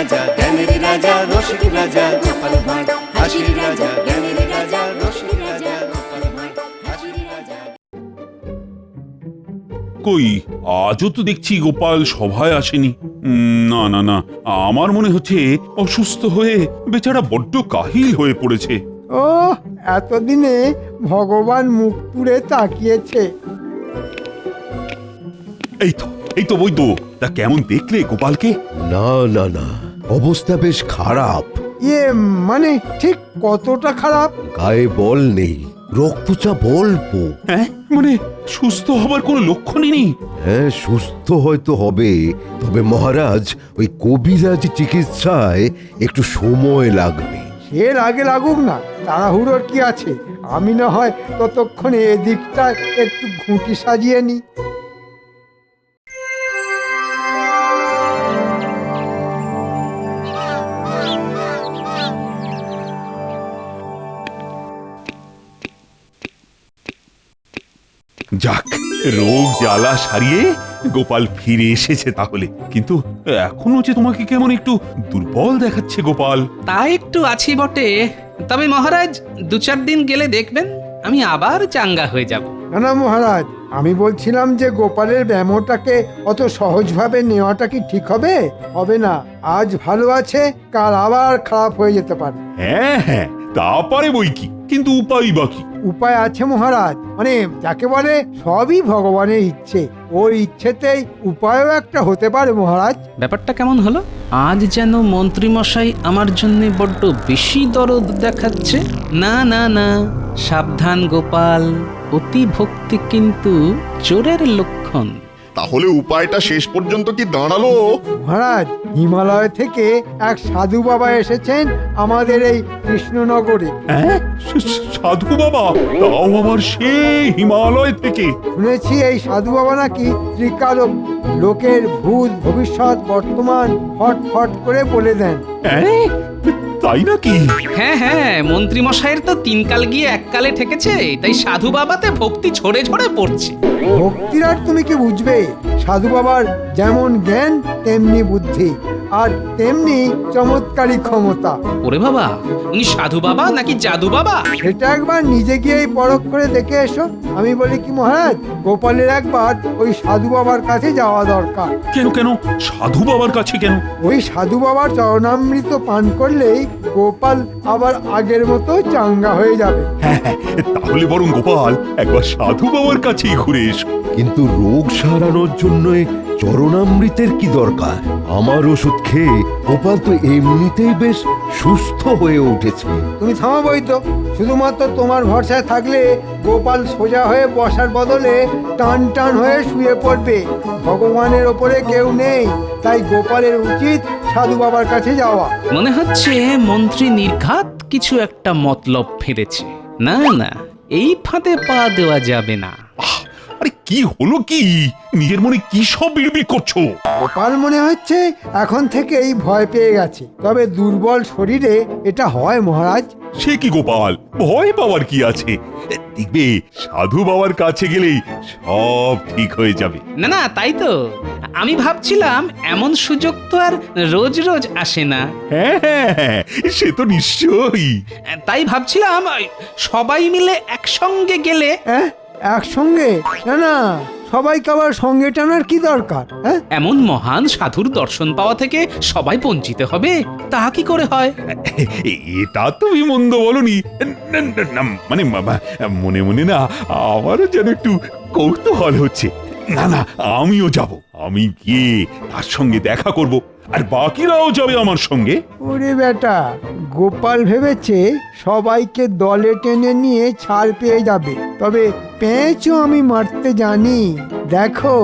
রাজা জ্ঞানের রাজা রসিক রাজা গোপাল ভাঁড় হাসির রাজা জ্ঞানের রাজা রসিক রাজা গোপাল ভাঁড় হাসির রাজা। কই আজও তো দেখছি গোপাল সভায় আসেনি। না না না, আমার মনে হচ্ছে অসুস্থ হয়ে বেচারা বড্ড কাহিল হয়ে পড়েছে। ও এতদিনে ভগবান মুখ তুলে তাকিয়েছে। এই তো বৈদ্য, তা কেমন দেখলে গোপালকে? না না না, অবস্থা বেশ খারাপ। ইয়ে মানে ঠিক কতটা খারাপ? গায়ে বল নেই, রক্তচাপ অল্প। হ্যাঁ মানে সুস্থ হবার কোনো লক্ষণই নেই? হ্যাঁ, সুস্থ হয়তো হবে, তবে মহারাজ ওই কবিরাজ চিকিৎসায় একটু সময় লাগবে। এর আগে লাগুক না, তাড়াহুড়োর কি আছে? আমি না হয় ততক্ষণে এদিকটা একটু ঘুঁটি সাজিয়ে নি। যাক, রোগ জ্বালা সারিয়ে গোপাল ফিরে এসেছে তাহলে। কিন্তু এখনো যে তোমাকে কেমন একটু দুর্বল দেখাচ্ছে গোপাল। তা একটু আছি বটে, তবে মহারাজ 2-4 দিন গেলে দেখবেন আমি আবার চাঙ্গা হয়ে যাব। না না মহারাজ, আমি বলছিলাম যে গোপালের ব্যামোটাকে অত সহজভাবে নেওয়াটা কি ঠিক হবে? হবে না। আজ ভালো আছে, কাল আবার খারাপ হয়ে যেতে পারে। হ্যাঁ হ্যাঁ, তা পারে বই কি, কিন্তু উপায় বাকি। উপায় আছে মহারাজ, মানে যাকে বলে সবই ভগবানের ইচ্ছে। ওর ইচ্ছেতেই উপায়ও একটা হতে পারে মহারাজ। ব্যাপারটা কেমন হলো? আজ যেন মন্ত্রীমশাই আমার জন্য বড্ড বেশি দরদ দেখাচ্ছে। না না না, সাবধান গোপাল, অতি ভক্তি কিন্তু চোরের লক্ষণ। তাহলে উপায়টা শেষ পর্যন্ত কি দাঁড়ালো? মহারাজ, হিমালয় থেকে এক সাধু বাবা এসেছেন আমাদের এই কৃষ্ণনগরে। হ্যাঁ, সাধু বাবা? তাও আবার সেই হিমালয় থেকে? শুনেছি এই সাধু বাবা নাকি ত্রিকালক, লোকের ভূত ভবিষ্যৎ বর্তমান ফট ফট করে বলে দেন। হ্যাঁ, তাই নাকি? হ্যাঁ হ্যাঁ, মন্ত্রীমশাইয়ের তো 3 কাল গিয়ে 1 কালে ঠেকেছে, তাই সাধু বাবাতে ভক্তি ঝরে ঝরে পড়ছে। ভক্তির আর তুমি কি বুঝবে? সাধু বাবার যেমন জ্ঞান তেমনি বুদ্ধি, আর তেমনি চমৎকারী ক্ষমতা। ওরে বাবা, উনি সাধু বাবা নাকি জাদু বাবা? সেটা একবার নিজে গিয়েই পরখ করে দেখে এসো। আমি বলি কি মহারাজ, গোপালের একবার ওই সাধু বাবার কাছে যাওয়া দরকার। কেন কেন সাধু বাবার কাছে কেন? ওই সাধু বাবার চরণামৃত পান করলেই গোপাল আবার আগের মতো চাঙ্গা হয়ে যাবে। হ্যাঁ হ্যাঁ, তাহলে বরং গোপাল একবার সাধু বাবার কাছেই ঘুরে এসো। কিন্তু রোগ সারানোর জন্য চরণামৃতের কি দরকার? আমার ওষুধ খেয়ে গোপাল তো এমনিতেই বেশ সুস্থ হয়ে উঠেছে। তুমি থামাবই তো, শুধুমাত্র তোমার ভরসায় থাকলে গোপাল সোজা হয়ে বসার বদলে টান টান হয়ে শুয়ে পড়বে। ভগবানের ওপরে কেউ নেই, তাই গোপালের উচিত সাধু বাবার কাছে যাওয়া। মনে হচ্ছে মন্ত্রী নির্ঘাত কিছু একটা মতলব ফেলেছে। না না, এই ফাঁদে পা দেওয়া যাবে না। আরে কি হলো কি? নিজের মনে কি সব বিড়বিড় করছো? গোপাল মনে হচ্ছে এখন থেকে এই ভয় পেয়ে গেছে, তবে দুর্বল শরীরে এটা হয় মহারাজ। সে কি গোপাল, ভয় পাওয়ার কি আছে? দেখবে সাধু বাবার কাছে গেলেই সব ঠিক হয়ে যাবে। না না, তাই তো আমি ভাবছিলাম, এমন সুযোগ তো আর রোজ রোজ আসে না। হ্যাঁ হ্যাঁ হ্যাঁ, সে তো নিশ্চয়ই। তাই ভাবছিলাম সবাই মিলে একসঙ্গে গেলে। হ্যাঁ, একসঙ্গে? না না, সবাইকে আবার সঙ্গে টানার কি দরকার? হ্যাঁ, এমন মহান সাধুর দর্শন পাওয়া থেকে সবাই বঞ্চিত হবে, তা কি করে হয়? এটা তুমি মন্দ বলনি। মানে মনে মনে না আমারও যেন একটু কৌতূহল হচ্ছে। না না, আমিও যাব। আমি গিয়ে তার সঙ্গে দেখা করব, আর বাকিরাও যাবে আমার সঙ্গে। ওরে বেটা, গোপাল ভেবেছে সবাইকে দলে টেনে নিয়ে ছাড় পেয়ে যাবে, তবে পেঁচও আমি মারতে জানি। দেখো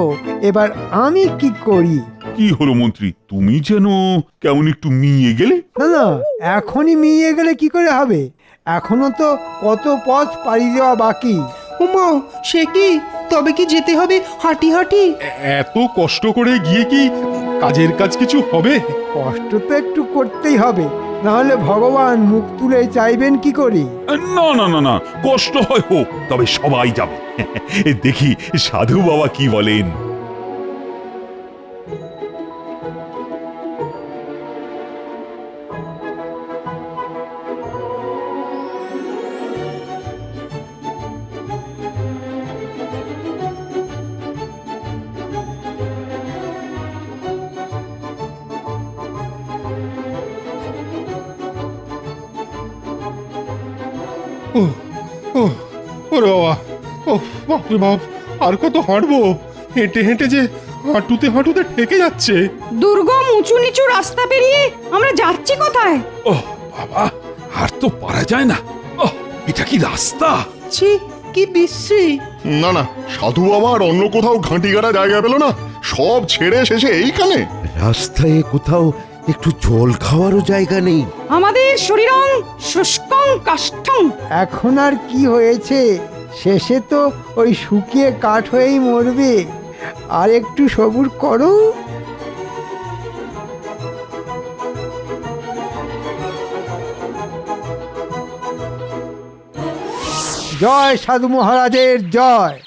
এবার আমি কি করি। কি হলো মন্ত্রী, তুমি যেন কেমন একটু মিয়ে গেলে? না না, এখনই মিয়ে গেলে কি করে হবে? এখনো তো কত পথ পাড়ি দেওয়া বাকি। উমা, সে কি? তবে কি যেতে হবে হাঁটি হাঁটি? এত কষ্ট করে গিয়ে কি কাজের কাজ কিছু হবে? কষ্ট তো একটু করতেই হবে, না হলে ভগবান মুখ তুলে চাইবেন কি করি? না না না না, কষ্ট হয় হোক, তবে সবাই যাবে। দেখি সাধু বাবা কি বলেন। ও ও ওরে বাবা ও বাপরে বাপ, আর কত হাঁটবো? হেঁটে হেঁটে যে হাঁটুতে হাঁটুতে ঠেকে যাচ্ছে। দুর্গম উঁচু নিচু রাস্তা পেরিয়ে আমরা যাচ্ছি কোথায়? ও বাবা, আর তো পারা যায় না। এটা কি রাস্তা? ছি, কি বিশ্রী। না না, সাধু বাবা আর অন্য কোথাও ঘাঁটি গাড়া জায়গা পেল না, সব ছেড়ে শেষে এইখানে। রাস্তায় কোথাও একটু জল খাওয়ারও জায়গা নেই। আমাদের শরীরং শুষ্কং কাষ্ঠং। এখন আর কি হয়েছে, শেষে তো ওই শুকিয়ে কাঠ হয়েই মরবে। আর একটু সবুর করো। জয় সাধু মহারাজের জয়।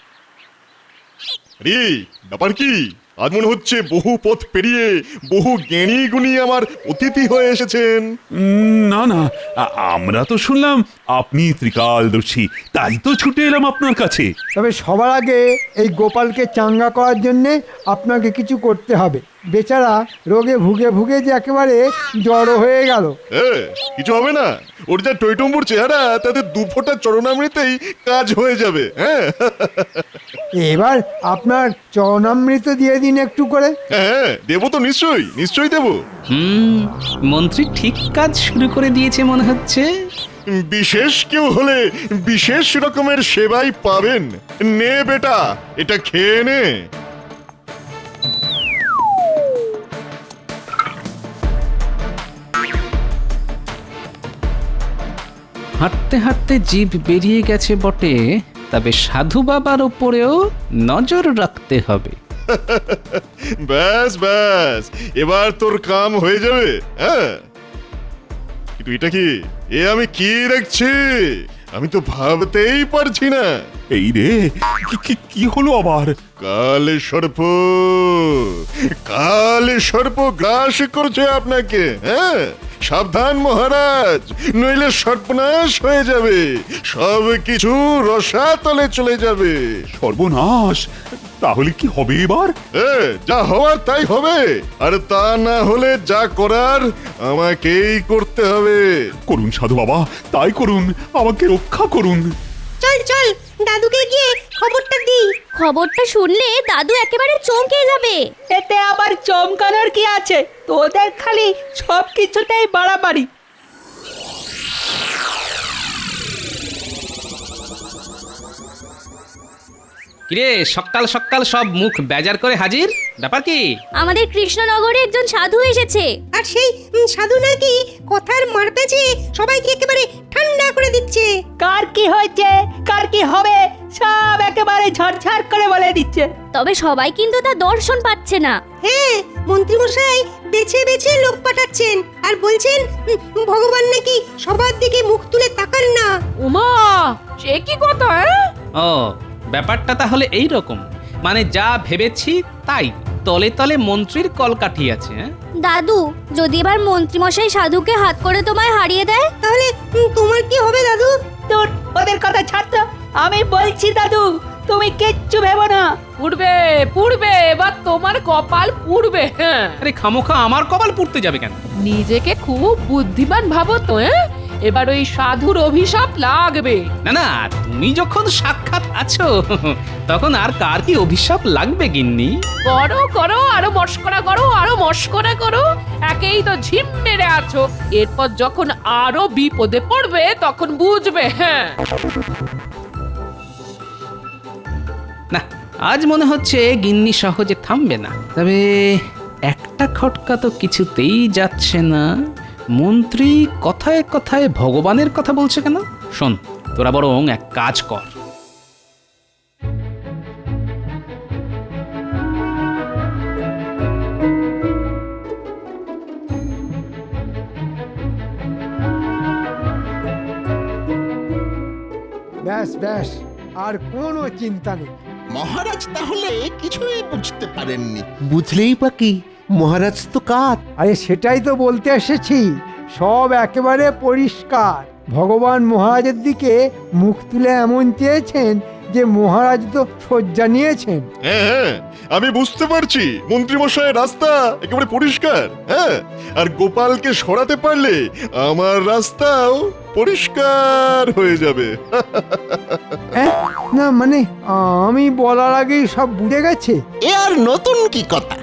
রে ব্যাপার কি? আজ মনে হচ্ছে বহু পথ পেরিয়ে বহু জ্ঞানী গুণী আমার অতিথি হয়ে এসেছেন। না না, আমরা তো শুনলাম আপনি ত্রিকালদর্শী, তাই তো ছুটে এলাম আপনার কাছে। তবে সবার আগে এই গোপালকে চাঙ্গা করার জন্যে আপনাকে কিছু করতে হবে। বেচারা রোগে ভুগে ভুগে যে একেবারে জড়ো হয়ে গেল। কিছু হবে না, ওর যা টইটম্বুর চেহারা, তাতে দু ফোঁটা চরণামৃতেই কাজ হয়ে যাবে। হ্যাঁ এবার আপনার চরণামৃত দিয়ে দিন একটু করে। হ্যাঁ, দেবো তো, নিশ্চয়ই নিশ্চয়ই দেবো। মন্ত্রী ঠিক কাজ শুরু করে দিয়েছে মনে হচ্ছে। বিশেষ কেউ হলে বিশেষ রকমের সেবাই পাবেন। নে বেটা, এটা খেয়ে নে। হাঁটতে হাঁটতে জিভ বেরিয়ে গেছে বটে, তবে সাধু বাবার ওপরেও নজর রাখতে হবে। ব্যাস ব্যাস, এবার তোর কাম হয়ে যাবে। হ্যাঁ, কিন্তু এটা কি? এ আমি কি দেখছি? আমি তো ভাবতেই পারছি না। এই রে, কি হলো আবার? কালে সর্প, কালে সর্প গ্রাস করছে আপনাকে। হ্যাঁ, সাবধান মহারাজ, নইলে সর্বনাশ হয়ে যাবে, সব কিছু রসাতলে চলে যাবে। সর্বনাশ! তাহলে কি হবে এবার? যা হওয়ার তাই হবে, আর তা না হলে যা করার আমাকেই করতে হবে। করুন সাধু বাবা, তাই করুন, আমাকে রক্ষা করুন। চল চল, দাদুকে গিয়ে খবরটা দিই। খবরটা শুনলে দাদু একেবারে চমকে যাবে। এতে আবার চমকানোর কি আছে? তোদের খালি সব কিছুতেই বাড়াবাড়ি। কিরে, সকাল সকাল সব মুখ বেজার করে হাজির, ব্যাপার কি? আমাদের কৃষ্ণনগরে একজন সাধু এসেছে। আর সেই সাধু নাকি কথার মারপ্যাচে সবাইকে একেবারে ঠান্ডা করে দিচ্ছে। কার কি হয়েছে, কার কি হবে, সব একেবারে ঝরঝর করে বলে দিচ্ছে। তবে সবাই কিন্তু তা দর্শন পাচ্ছে না। হ্যাঁ, মন্ত্রীমশাই বেছে বেছে লোক পাঠাচ্ছেন আর বলছেন ভগবান নাকি সবার দিকে মুখ তুলে তাকান না। উমা, সে কি কথা? ও, ব্যাপারটা তাহলে এই রকম। মানে যা ভেবেছি তাই, তলে তলে মন্ত্রীর কলকাঠি আছে। দাদু, যদি এবার মন্ত্রীমশাই সাধুকে হাত করে তোমায় হারিয়ে দেয়, তাহলে তোমার কি হবে দাদু? তোর ওদের কথা ছাড় তো, আমি বলছি দাদু, তুমি কিচ্ছু ভেবো না। পুড়বে পুড়বে, এবার তোমার কপাল পুড়বে। হ্যাঁ, আরে খামোখা আমার কপাল পুড়তে যাবে কেন? নিজেকে খুব বুদ্ধিমান ভাবো তো। এবার ওই সাধুর অভিশাপ লাগবে। না না, তুমি যখন সাক্ষাৎ আছো তখন আর কার কি অভিশাপ লাগবে গিন্নি? করো করো, আরো মস্করা করো, আরো মস্করা করো। একেই তো ঝিম মেরে আছো, এরপর যখন আরো বিপদে পড়বে তখন বুঝবে। হ্যাঁ, না, আজ মনে হচ্ছে গিন্নি সহজে থামবে না। তবে একটা খটকা তো কিছুতেই যাচ্ছে না। মন্ত্রী কথায় কথায় ভগবানের কথা বলছে কেন? শোন, তোরা বরং এক কাজ কর। ব্যাস ব্যাস, আর কোনো চিন্তা নেই। মহারাজ তাহলে কিছুই বুঝতে পারেননি। বুঝলেই বা কি, মহারাজ তো কাত। আরে সেটাই তো বলতে এসেছি, সব একেবারে পরিষ্কার। ভগবান মহারাজের দিকে মুখ তুলে এমন চেয়েছেন যে মহারাজ তো শয্যা নিয়েছেন। হ্যাঁ হ্যাঁ, আমি বুঝতে পারছি মন্ত্রীমশাইয়ের রাস্তা একেবারে পরিষ্কার। হ্যাঁ, আর গোপালকে সরাতে পারলে আমার রাস্তাও পরিষ্কার হয়ে যাবে। না মানে আমি বলার আগেই সব বুঝে গেছে। এ আর নতুন কি কথা?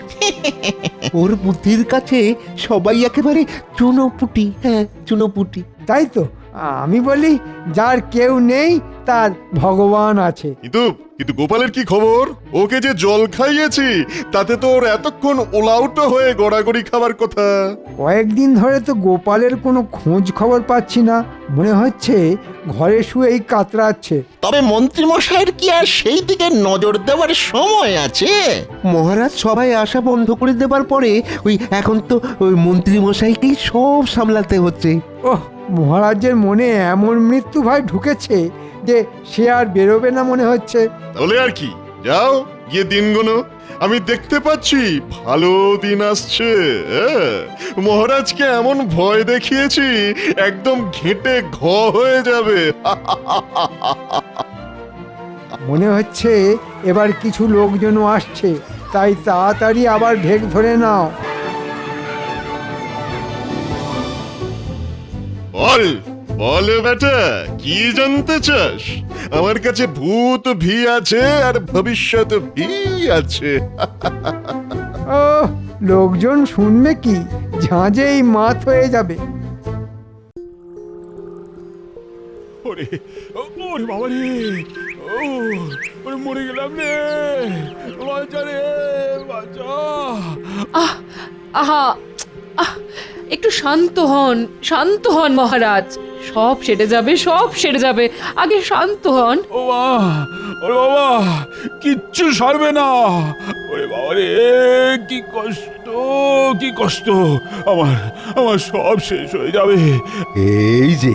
ওর বুদ্ধির কাছে সবাই একেবারে চুনোপুটি। হ্যাঁ, চুনোপুটি। তাই তো আমি বলি, যার কেউ নেই তার ভগবান আছে। কিন্তু গোপালের কি খবর? ওকে যে জল খাইয়েছি তাতে তো ওর এতক্ষণ ওলাউটো হয়ে গড়াগড়ি খাবার কথা। কয়েকদিন ধরে তো গোপালের কোনো খোঁজ খবর পাচ্ছি না, মনে হচ্ছে ঘরে শুয়েই কাতরাচ্ছে। তবে মন্ত্রীমশাইয়ের কি আর সেই দিকে নজর দেওয়ার সময় আছে? মহারাজ সবাই আশা বন্ধ করে দেবার পরে এখন তো ওই মন্ত্রীমশাইকেই সব সামলাতে হচ্ছে। ওহ, মহারাজের মনে এমন মৃত্যু ভয় ঢুকেছে যে সে আর বেরোবে না মনে হচ্ছে। তাহলে আর কি, যাও গিয়ে দিন গোনো। আমি দেখতে পাচ্ছি ভালো দিন আসছে। মহারাজকে এমন ভয় দেখিয়েছি একদম ঘেঁটে ঘ হয়ে যাবে। মনে হচ্ছে এবার কিছু লোকজনও আসছে, তাই তাড়াতাড়ি আবার ঢেক ধরে নাও। বল বল বেটা, কি জানতে চাস? আমার কাছে ভূত ভি আছে আর ভবিষ্যৎ ভি আছে। ও, লোকজন শুনবে কি, ঝাঁঝেই মাত হয়ে যাবে। ওরে ওরে বাবা রে, ওরে মরে গেলাম রে, বাঁচা রে বাঁচা। আহা আহ, একটু শান্ত হন মহারাজ। সব সেরে যাবে, সব সেরে যাবে, আগে শান্ত হন। ও ওরে বাবা, কিচ্ছু সরবে না। ওরে বাবা রে, কি কষ্ট, কি কষ্ট, আমার সব শেষ হয়ে যাবে। এই যে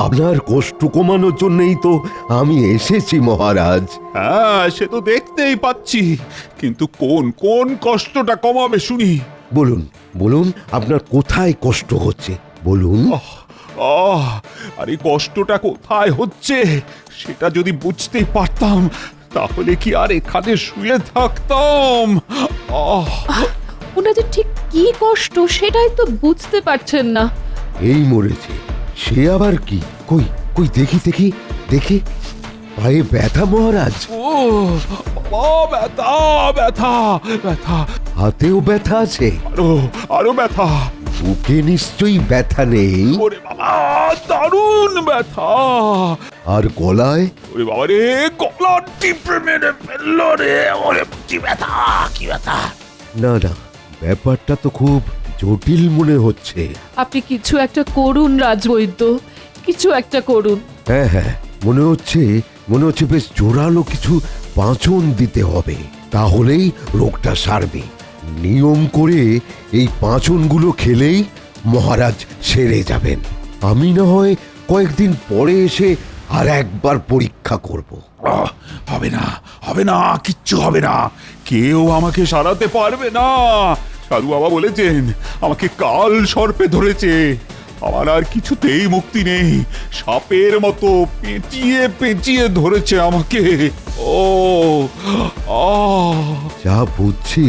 আপনার কষ্ট কমানোর জন্যই তো আমি এসেছি মহারাজ। হ্যাঁ, সে তো দেখতেই পাচ্ছি, কিন্তু কোন কষ্টটা কমাবে শুনি? বলুন বলুন, আপনার কোথায় কষ্ট হচ্ছে বলুন। আর এই কষ্টটা কোথায় হচ্ছে সেটা যদি বুঝতেই পারতাম তাহলে কি আর এখানে শুয়ে থাকতাম। ওনাদের ঠিক কি কষ্ট সেটাই তো বুঝতে পারছেন না। এই মরেছে, সে আবার কি? কই কই দেখি দেখি দেখি, পায়ে ব্যথা মহারাজ? ব্যথা ব্যথা ব্যথা, হাতেও ব্যথা আছে? আরো ব্যথা। বুকে নিশ্চয়ই ব্যথা নেই? ওরে বাবা, দারুণ ব্যথা। আর গলায়? ওরে বাবা রে, গলা টিপে মেরে ফেললো রে। ওরে কি ব্যথা, কি ব্যথা। না না, ব্যাপারটা তো খুব জটিল মনে হচ্ছে। আপনি কিছু একটা করুন রাজবৈদ্য, কিছু একটা করুন। হ্যাঁ হ্যাঁ, মনে হচ্ছে বেশ জোরালো কিছু পাঁচন দিতে হবে, তাহলেই রোগটা সারবে। নিয়ম করে এই পাঁচনগুলো খেলেই মহারাজ সেরে যাবেন। আমি না হয় কয়েকদিন পরে এসে আর একবার পরীক্ষা করব। হবে না, কিচ্ছু হবে না, কেউ আমাকে সারাতে পারবে না। সাধু বাবা বলেছেন আমাকে কাল সর্পে ধরেছে, আমার আর কিছুতেই মুক্তি নেই। সাপের মতো পেঁচিয়ে পেঁচিয়ে ধরেছে আমাকে। যা বুঝছি,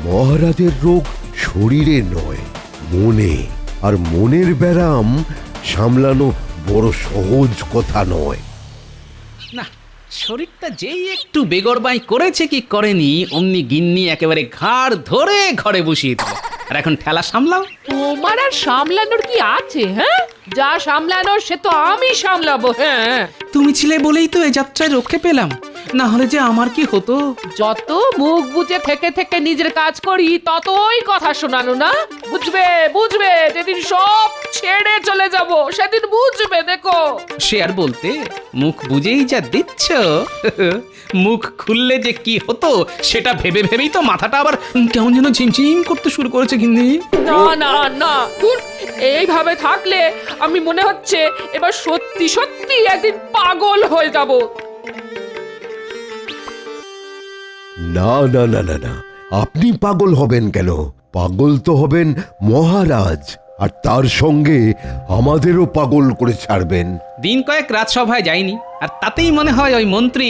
মহারাজের রোগ শরীরে নয়, মনে। আর মনের ব্যারাম সামলানো বড় সহজ কথা নয়। না, শরীরটা যেই একটু বেগরবাই করেছে কি করেনি, অমনি গিন্নি একেবারে ঘাড় ধরে ঘরে বসিয়ে দিল। আর এখন ঠেলা সামলাও। তোমার আর সামলানোর কি আছে? হ্যাঁ, যা সামলানোর সে তো আমি সামলাবো। হ্যাঁ, তুমি ছিলে বলেই তো এই যাত্রায় রক্ষে পেলাম, না হলে যে আমার কি হতো। যত মুখ বুজে থেকে থেকে নিজের কাজ করি ততই কথা শোনানো না। বুঝবে যেদিন সব ছেড়ে চলে যাব সেদিন বুঝবে। দেখো, সে আর বলতে, মুখ বুঝেই যা দিচ্ছ, মুখ খুললে যে কি হতো সেটা ভেবে ভেবেই তো মাথাটা আবার কেমন যেন ঝিমঝিম করতে শুরু করেছে। কিন্তু না দূর, এইভাবে থাকলে আমি মনে হচ্ছে এবার সত্যি সত্যি একদিন পাগল হয়ে যাব। না না না না না, আপনি পাগল হবেন কেন? পাগল তো হবেন মহারাজ। আর তার সঙ্গে আমাদেরও পাগল করে ছাড়বেন। দিন কয়েক রাজসভায় যায়নি আর তাতেই মনে হয় ওই মন্ত্রী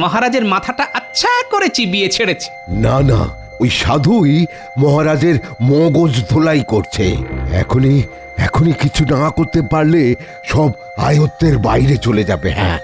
মহারাজের মাথাটা আচ্ছা করে চিবিয়ে ছেড়েছে। না না, ওই সাধুই মহারাজের মগজ ধোলাই করছে। এখনই এখনই কিছু না করতে পারলে সব আয়ত্তের বাইরে চলে যাবে। হ্যাঁ,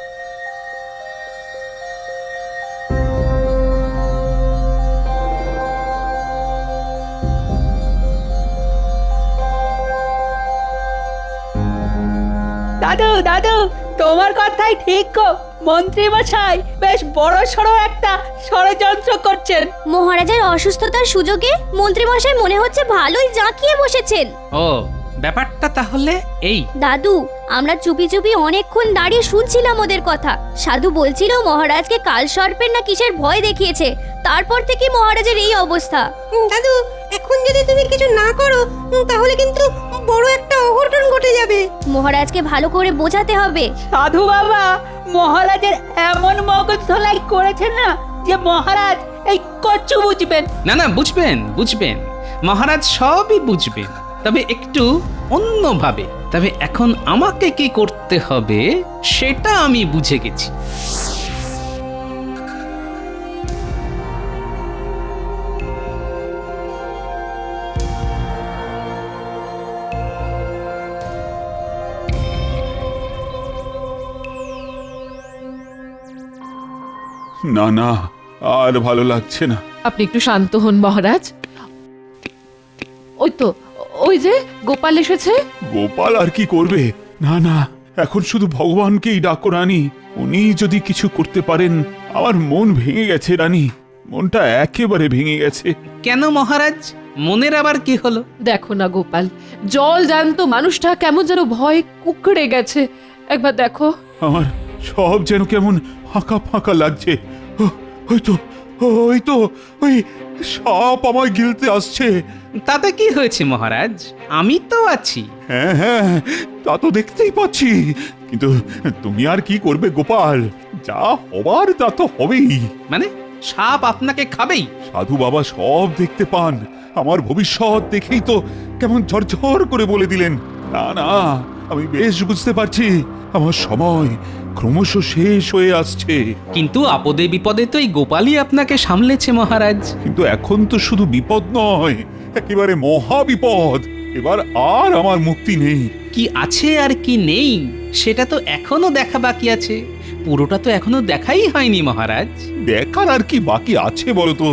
দাদু দাদু তোমার কথাই ঠিক গো, মন্ত্রী মশাই বেশ বড় সড়ো একটা ষড়যন্ত্র করছেন। মহারাজের অসুস্থতার সুযোগে মন্ত্রীমশাই মনে হচ্ছে ভালোই জাঁকিয়ে বসেছেন। ও ব্যাপারটা তাহলে এই। দাদু, আমরা চুপি চুপি অনেকক্ষণ দাঁড়িয়ে শুনছিলাম ওদের কথা। সাধু বলছিল মহারাজকে কাল সর্পের না কিসের ভয় দেখিয়েছে, তারপর থেকে মহারাজের এই অবস্থা। দাদু, এখন যদি তুমি কিছু না করো তাহলে কিন্তু বড় একটা অঘটন ঘটে যাবে। মহারাজকে ভালো করে বোঝাতে হবে। সাধু বাবা মহারাজের এমন মগজ ধোলাই করেছেন না যে মহারাজ এই কচ্ছু বুঝবেন। না না, বুঝবেন বুঝবেন, মহারাজ সবই বুঝবেন, তবে একটু অন্যভাবে। তবে এখন আমাকে কি করতে হবে সেটা আমি বুঝে গেছি। না না, আর ভালো লাগছে না। আপনি একটু শান্ত হন মহারাজ। ওই তো, ওই যে গোপাল এসেছে। গোপাল আর কি করবে? না না, এখন শুধু ভগবানকেই ডাকো রানী। উনি যদি কিছু করতে পারেন। আমার মন ভেঙে গেছে রানী, মনটা একেবারে ভেঙে গেছে। কেন মহারাজ, মনের আবার কি হলো? দেখো না গোপাল, জল জ্যান্ত মানুষটা কেমন যেন ভয়ে কুকড়ে গেছে। একবার দেখো। আমার সব যেন কেমন ফাঁকা ফাঁকা লাগছে। ওই তো ওই সাপ আমায় গিলতে আসছে। তাতে কি হয়েছে মহারাজ, আমি তো আছি। হ্যাঁ হ্যাঁ, তা তো দেখতেই পাচ্ছি, কিন্তু তুমি আর কি করবে গোপাল? যা হবার তা তো হবেই। মানে সাপ আপনাকে খাবেই? সাধু বাবা সব দেখতে পান, আমার ভবিষ্যৎ দেখেই তো কেমন ঝরঝর করে বলে দিলেন। না না, আমি বেশ বুঝতে পারছি আমার সময় ক্রমশ শেষ হয়ে আসছে। কিন্তু আপদে বিপদে তো এই গোপালই আপনাকে সামলেছে মহারাজ। কিন্তু এখন তো শুধু বিপদ নয়, একেবারে মহা বিপদ। এবার আর আমার মুক্তি নেই। কি আছে আর কি নেই সেটা তো এখনো দেখা বাকি আছে। পুরোটা তো এখনো দেখাই হয়নি মহারাজ। দেখার আর কি বাকি আছে বলতো?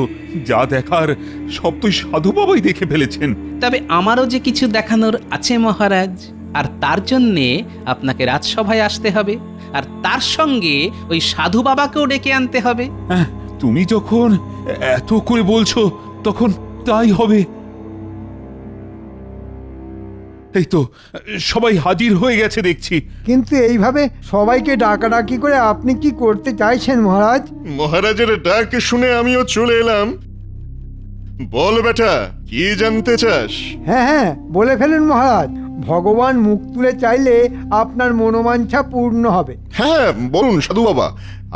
যা দেখার সব তো সাধু বাবাই দেখে ফেলেছেন। তবে আমারও যে কিছু দেখানোর আছে মহারাজ, আর তার জন্যে আপনাকে রাজসভায় আসতে হবে, আর তার সঙ্গে ওই সাধু বাবাকেও ডেকে আনতে হবে। হ্যাঁ, তুমি যখন এত করে বলছো তখন তাই হবে। এই তো সবাই হাজির হয়ে গেছে দেখছি। কিন্তু এইভাবে সবাইকে ডাকাডাকি করে আপনি কি করতে চাইছেন মহারাজ? মহারাজের ডাক শুনে আমিও চলে এলাম। বল বেটা, কি জানতে চাস? হ্যাঁ হ্যাঁ, বলে ফেলুন মহারাজ। ভগবান মুখ তুলে চাইলে আপনার মনোবাঞ্ছা পূর্ণ হবে। হ্যাঁ বলুন সাধু বাবা,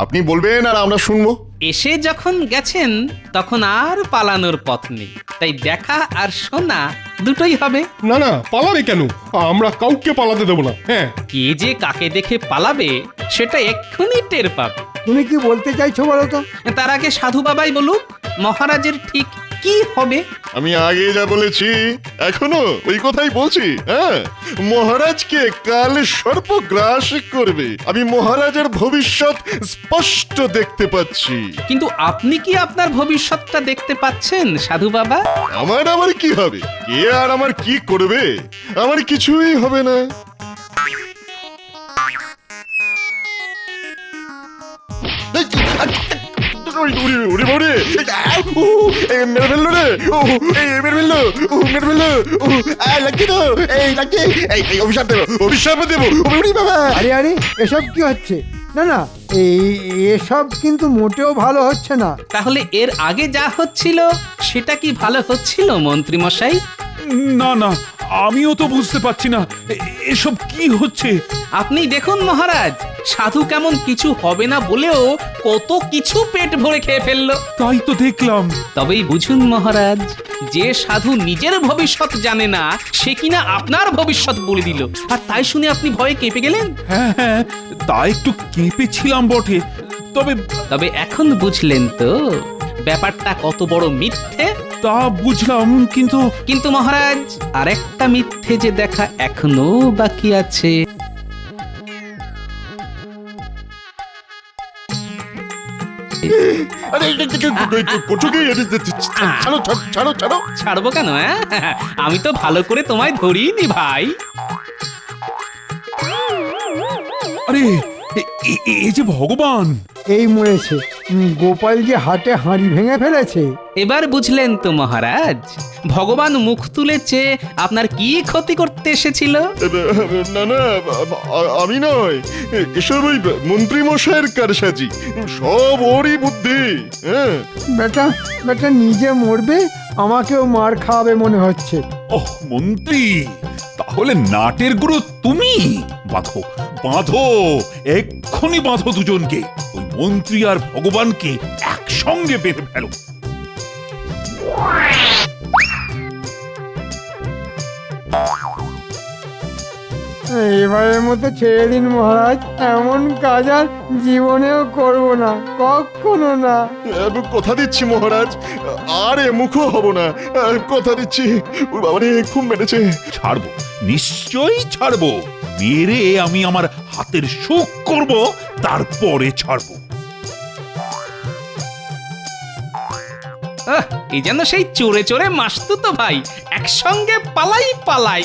আপনি বলবেন আর আমরা শুনবো। এসে যখন গেছেন তখন আর পালানোর পথ নেই, তাই দেখা আর শোনা দুটোই হবে। না না, পালাবে কেন? আমরা কাউকে পালাতে দেবো না। হ্যাঁ, কে যে কাকে দেখে পালাবে সেটা এক্ষুনি টের পাবে। তুমি কি বলতে চাইছো বলো তো? তার আগে সাধু বাবাই বলুক মহারাজের ঠিক কি হবে। আমি আগে যা বলেছি এখনো ওই কথাই বলছি। হ্যাঁ, মহারাজকে কাল সর্প গ্রাস করবে। আমি মহারাজের ভবিষ্যৎ স্পষ্ট দেখতে পাচ্ছি। কিন্তু আপনি কি আপনার ভবিষ্যৎটা দেখতে পাচ্ছেন সাধু বাবা? আমার কি হবে? কে আর আমার কি করবে? আমার কিছুই হবে না। আরে আরে, এসব কি হচ্ছে? না না, এসব কিন্তু মোটেও ভালো হচ্ছে না। তাহলে এর আগে যা হচ্ছিল সেটা কি ভালো হচ্ছিল মন্ত্রী মশাই? না না, আমিও তো বুঝতে পারছি না এসব কি হচ্ছে। আপনি দেখুন মহারাজ, সাধু কেমন কিছু হবে না বলেও কত কিছু পেট ভরে খেয়ে ফেললো। তাই তো দেখলাম। তবেই বুঝুন মহারাজ, যে সাধু নিজের ভবিষ্যৎ জানে না সে কিনা আপনার ভবিষ্যৎ বলে দিল, আর তাই শুনে আপনি ভয়ে কেঁপে গেলেন। হ্যাঁ হ্যাঁ, তা একটু কেঁপেছিলাম বটে, তবে তবে এখন বুঝলেন তো ব্যাপারটা কত বড় মিথ্যে। তা বুঝলাম, কিন্তু কিন্তু মহারাজ, আরেকটা মিথ্যে যে দেখা এখনো বাকি আছে। আরে করছো কি? ছাড়ো ছাড়ো ছাড়ো ছাড়ো। ছাড়বো কেন? হ্যাঁ, আমি তো ভালো করে তোমায় ধরিনি ভাই। আরে এই যে ভগবান! এই মরেছে, গোপাল যে হাটে হাঁড়ি ভেঙে ফেলেছে। এবার বুঝলেন তো মহারাজ, ভগবান মুখ তুলে চেয়ে আপনার কি ক্ষতি করতে এসেছিল? না না, আমি নয়, এসব ওই মন্ত্রী মশাইয়ের কারসাজি, সব ওরই বুদ্ধি। হ্যাঁ, বেটা বেটা নিজে মরবে, আমাকেও মার খাওয়াবে মনে হচ্ছে। ওহ মন্ত্রী, তাহলে নাটের গুরু তুমি? বাঁধো বাঁধো, এক্ষুনি বাঁধো দুজনকে, ওই মন্ত্রী আর ভগবানকে একসঙ্গে বেঁধে ফেলো। এবারের মতো ছেড়ে দিন মহারাজ, এমন কাজ আর জীবনেও করব না, কখনো না। কথা দিচ্ছি মহারাজ, আর মুখও হব না, কথা দিচ্ছি। ওর বাবারে খুব মেরেছে। ছাড়বো, নিশ্চয়ই ছাড়বো। মেরে আমি আমার হাতের সুখ করব, তারপরে ছাড়বো। এই যেন সেই চোরে চোরে মাসতুতো ভাই, একসঙ্গে পালাই পালাই।